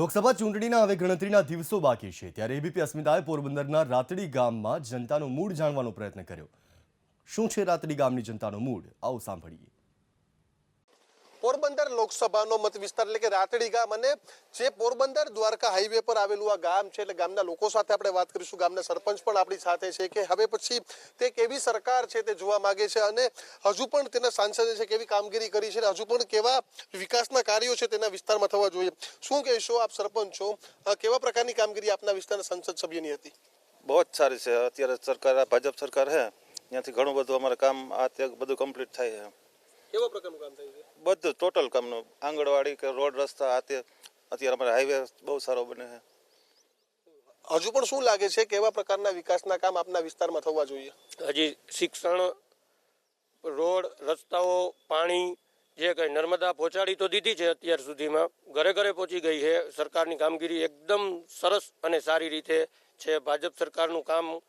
લોકસભા ચૂંટણીના હવે ગણતરીના દિવસો બાકી છે ત્યારે એબીપી અસ્મિતાએ પોરબંદરના રાતડી ગામમાં જનતાનો મૂડ જાણવાનો પ્રયત્ન કર્યો। શું છે રાતડી ગામની જનતાનો મૂડ, આવો સાંભળીએ। પોરબંદર લોકસભાનો મત વિસ્તાર એટલે કે રાતડી ગામ અને જે પોરબંદર દ્વારકા હાઈવે પર આવેલું આ ગામ છે એટલે ગામના લોકો સાથે આપણે વાત કરીશું। ગામના સરપંચ પણ આપણી સાથે છે કે હવે પછી તે કેવી સરકાર છે તે જોવા માંગે છે અને હજુ પણ તેના સાંસદે છે કેવી કામગીરી કરી છે, હજુ પણ કેવા વિકાસના કાર્યો છે તેના વિસ્તારમાં થવા જોઈએ। શું કહેશો આપ સરપંચ છો, કેવા પ્રકારની કામગીરી આપના વિસ્તારના સંસદ સભ્યની હતી? બહુ જ સારી છે। અત્યારે સરકાર ભાજપ સરકાર છે ત્યાંથી ઘણું બધું અમારે કામ આ તે બધું કમ્પ્લીટ થાય છે। કેવા પ્રકારનું કામ થાય છે? બધું ટોટલ કામનું, આંગણવાડી કે રોડ રસ્તા આ તે અત્યારે અમારે હાઈવે બહુ સારો બને છે। હજુ પણ શું લાગે છે કેવા પ્રકારના વિકાસના કામ આપના વિસ્તારમાં થવા જોઈએ? હજી શિક્ષણ, રોડ, રસ્તાઓ, પાણી, જે કંઈ નર્મદા પહોંચાડી તો દીધી છે અત્યાર સુધીમાં, ઘરે ઘરે પહોંચી ગઈ છે। સરકારની કામગીરી એકદમ સરસ અને સારી રીતે છે। ભાજપ સરકારનું કામ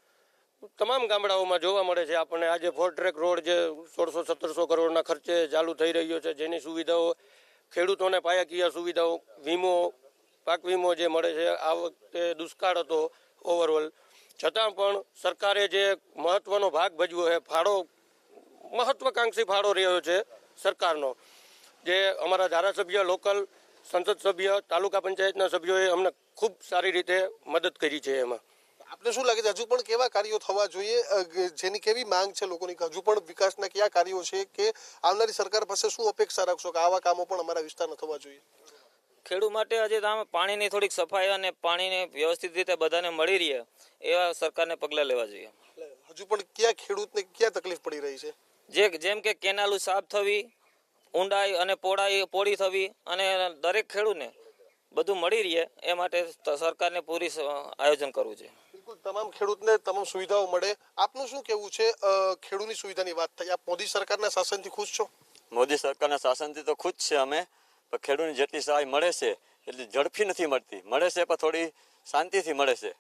તમામ ગામડાઓમાં જોવા મળે છે આપણને। આજે ફોર ટ્રેક રોડ જે 1600-1700 કરોડના ખર્ચે ચાલુ થઈ રહ્યો છે, જેની સુવિધાઓ ખેડૂતોને પાયાકીય સુવિધાઓ, વીમો, પાક વીમો જે મળે છે। આ વખતે દુષ્કાળ હતો ઓવરઓલ, છતાં પણ સરકારે જે મહત્વનો ભાગ ભજવ્યો છે, ફાળો મહત્વાકાંક્ષી ફાળો રહ્યો છે સરકારનો। જે અમારા ધારાસભ્ય, લોકલ સંસદ સભ્ય, તાલુકા પંચાયતના સભ્યોએ અમને ખૂબ સારી રીતે મદદ કરી છે એમાં। આપને શું લાગે છે હજુ પણ કેવા કાર્યો થવા જોઈએ, જેની કેવી માંગ છે લોકોની, હજુ પણ વિકાસના કયા કાર્યો છે કે આવનારી સરકાર પાસે શું અપેક્ષા રાખશો કે આવા કામો પણ અમારા વિસ્તારમાં થવા જોઈએ? ખેડૂત માટે આજે પાણીની થોડીક સફાઈ અને પાણીને વ્યવસ્થિત રીતે બધાને મળી રહે એવા સરકારને પગલાં લેવા જોઈએ। હજુ પણ કયા ખેડૂતને ક્યાં તકલીફ પડી રહી છે? જેમ કે કેનાલો સાફ થવી, ઊંડાઈ અને પોળી થવી અને દરેક ખેડૂતને બધું મળી રહે એ માટે સરકારને પૂરી આયોજન કરવું છે। બિલકુલ, તમામ ખેડૂતને તમામ સુવિધાઓ મળે। આપનું શું કહેવું છે? ખેડૂતની સુવિધાની વાત થઈ, આપ મોદી સરકારના શાસનથી ખુશ છો? મોદી સરકારના શાસનથી તો ખુશ છે અમે, પણ ખેડૂતને જેટલી સહાય મળે છે એટલી ઝડપી નથી મળતી। મળે છે પણ થોડી શાંતિથી મળે છે।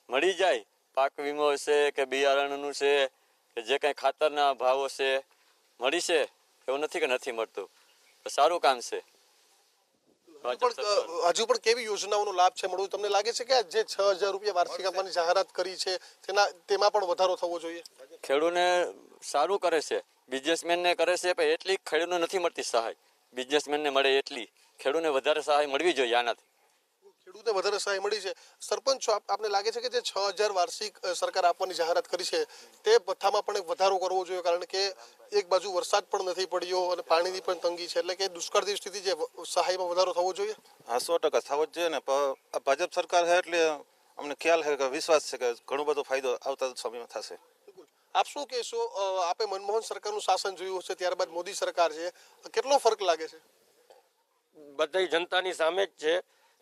મળી જાય, પાક વીમો છે કે બિયારણનું છે કે જે કંઈ ખાતરના ભાવો છે મળી છે, એવું નથી કે નથી મળતું। તો સારું કામ છે। હજુ પણ કેવી યોજનાઓનો લાભ છે મળવું? તમને લાગે છે કે જે 6000 રૂપિયા વાર્ષિક આપવાની જાહેરાત કરી છે તેમાં પણ વધારો થવો જોઈએ? ખેડૂતને સારું કરે છે, બિઝનેસમેનને કરે છે, પણ એટલી ખેડૂતને નથી મળતી સહાય। બિઝનેસમેનને મળે એટલી ખેડૂતને વધારે સહાય મળવી જોઈએ આનાથી। ખેડૂતને વધારે સહાય મળી છે। સરપંચ છો, આપને લાગે છે કે જે 6000 વાર્ષિક સરકાર આપવાની જાહેરાત કરી છે તે ભથ્થામાં પણ એક વધારો કરવો જોઈએ? કારણ કે એક બાજુ વરસાદ પણ નથી પડ્યો અને પાણીની પણ તંગી છે, એટલે કે દુષ્કાળની સ્થિતિ છે, સહાયમાં વધારો થવો જોઈએ? હા, 100% થવો જ જોઈએ ને। પણ ભાજપ સરકાર છે એટલે અમને ખ્યાલ છે કે વિશ્વાસ છે કે ઘણો બધો ફાયદો આવતા સમયમાં થશે। આપ શું કહેશો? આપે મનમોહન સરકારનું શાસન જોયું છે, ત્યારબાદ મોદી સરકાર છે, કેટલો ફરક લાગે છે? બધી જનતાની સામે જ છે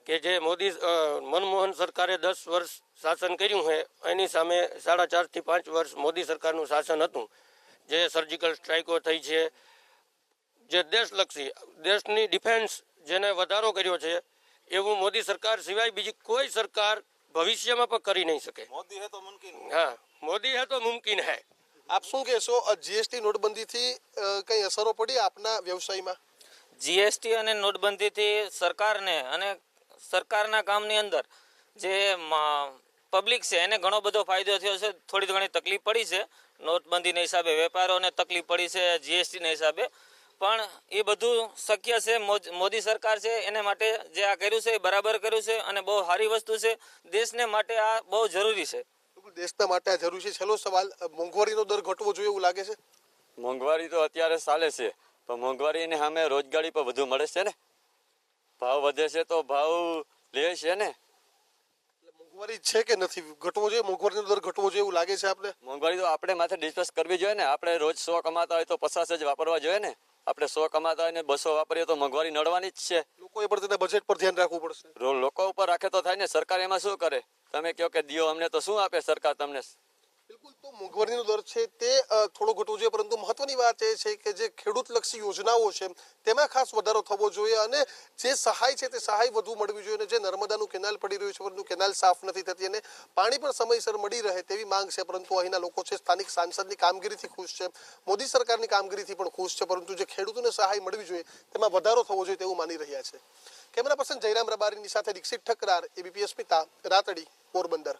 કે જે મનમોહન સરકારે 10 વર્ષ શાસન કર્યું છે એની સામે 4.5 થી 5 વર્ષ મોદી સરકારનું શાસન હતું। જે સર્જિકલ સ્ટ્રાઇકો થઈ છે, જે દેશલક્ષી, દેશની ડિફેન્સ જેને વધારો કર્યો છે, એવું મોદી સરકાર સિવાય બીજી કોઈ સરકાર ભવિષ્યમાં પણ કરી નહીં શકે। મોદી હે તો મુમકિન। હા, મોદી હે તો મુમકિન હે। આપ શું કહેશો? જીએસટી નોટબંધીથી કઈ અસરો પડી આપના વ્યવસાયમાં? જીએસટી અને નોટબંધીથી સરકારને અને સરકારના કામની અંદર જે પબ્લિક છે એને ઘણો બધો ફાયદો થયો છે। થોડી ઘણી તકલીફ પડી છે નોટબંધીના હિસાબે, વેપારીઓને તકલીફ પડી છે જીએસટીના હિસાબે, પણ એ બધું શક્ય છે। મોદી સરકાર છે એને માટે જે આ કર્યું છે એ બરાબર કર્યું છે અને બહુ સારી વસ્તુ છે। દેશને માટે આ બહુ જરૂરી છે। દેશના માટે આ જરૂરી છે। છેલ્લો સવાલ, મોંઘવારીનો દર ઘટવો જોઈએ એવું લાગે છે? મોંઘવારી તો અત્યારે ચાલે છે, પણ મોંઘવારીની સામે રોજગારી પર વધુ મળે છે ને। ભાવ વધે છે તો ભાવ લે છે ને। મોંઘવારી છે કે નથી? ઘટવો જોઈએ, મોંઘવારીનો દર ઘટવો જોઈએ એવું લાગે છે આપને? મોંઘવારી તો આપણે માથે ડિસ્કસ કરવી જોઈએ ને। આપણે રોજ 100 કમાતા હોય તો 50 જ વાપરવા જોઈએ ને। આપણે 100 કમાતા હોય ને 200 વાપરીએ તો મોંઘવારી નડવાની જ છે। લોકોએ પણ તેના બજેટ પર ધ્યાન રાખવું પડશે। લોકો ઉપર રાખે તો થાય ને। સરકાર એમાં શું કરે? તમે કહો કે દિયો અમને, તો શું આપે સરકાર તમને? તો મોંઘવારીનો દર છે તે થોડો ઘટવો જોઈએ, પરંતુ મહત્વની વાત એ છે કે જે ખેડૂતલક્ષી યોજનાઓ છે તેમાં ખાસ વધારો થવો જોઈએ અને જે સહાય છે તે સહાય વધુ મળવી જોઈએ. અને જે નર્મદાનું કેનાલ પડી રહ્યું છે પરંતુ કેનાલ સાફ નથી થતી અને પાણી પણ સમયસર મળી રહે તેવી માંગ છે, પરંતુ અહીંના લોકો છે સ્થાનિક સાંસદની કામગીરીથી ખુશ છે, મોદી સરકારની કામગીરીથી પણ ખુશ છે, પરંતુ જે ખેડૂતોને સહાય મળવી જોઈએ તેમાં વધારો થવો જોઈએ તેવું માની રહ્યા છે. કેમેરા પર્સન જયરામ રબારીની સાથે દીક્ષિત ઠકરાર, એબીપી અસ્મિતા, રાતડી, પોરબંદર.